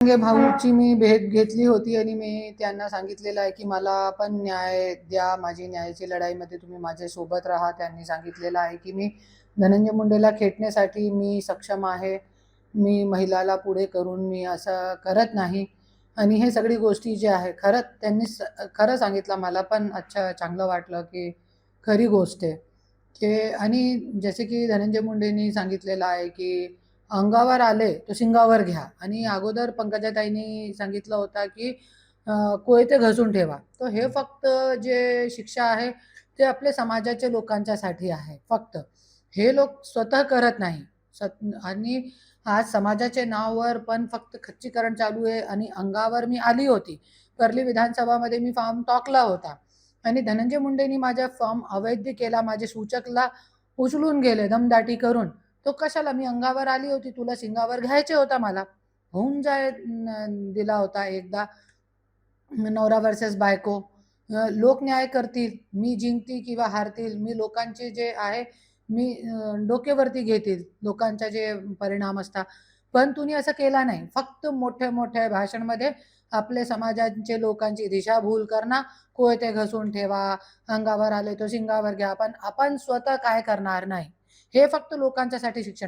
रंगे भाऊची मी भेट घेतली होती आणि मी त्यांना सांगितलेलं आहे की मला पण न्याय द्या, माझी न्यायाची लढाईमध्ये तुम्ही माझ्यासोबत राहा. त्यांनी सांगितलेलं आहे की मी धनंजय मुंडेला खेचण्यासाठी मी सक्षम आहे. मी महिलाला पुढे करून मी असं करत नाही. आणि हे सगळी गोष्टी जे आहे खरंच त्यांनी खरं सांगितलं. मला पण अच्छा चांगलं वाटलं की खरी गोष्ट आहे की आणि जसे की धनंजय मुंडेंनी सांगितलेलं आहे की अंगावर आले तो सिंगावर घ्या. आणि अगोदर पंकजाताईंनी सांगितलं होतं की कोयते घसून ठेवा. तर हे फक्त जे शिक्षा आहे ते आपल्या समाजाच्या लोकांच्यासाठी आहे फक्त. हे लोक स्वतः करत नाही. आणि आज समाजाच्या नावावर पण फक्त खच्चीकरण चालू आहे. आणि अंगावर मी आली होती. परली विधानसभामध्ये मी फॉर्म टाकला होता आणि धनंजय मुंडेंनी माझा फॉर्म अवैध केला. माझे सूचकला उचलून गेले दमदाटी करून. तो कशाला? मी अंगावर आली होती, तुला सिंगावर घ्यायचे होता मला. होऊन दिला होता एकदा नवरा वर्सेस बायको. लोक न्याय करतील, मी जिंकतील किंवा हारतील, मी लोकांचे जे आहे मी डोक्यावरती घेतील लोकांचा जे परिणाम असतात. पण तुम्ही असं केला नाही. फक्त मोठ्या मोठ्या भाषणमध्ये आपले समाजाचे लोकांची दिशाभूल करणं, कोयते घसून ठेवा, अंगावर आले तो सिंगावर घ्या. पण आपण स्वतः काय करणार नाही. हे फक्त लोकांच्यासाठी शिक्षण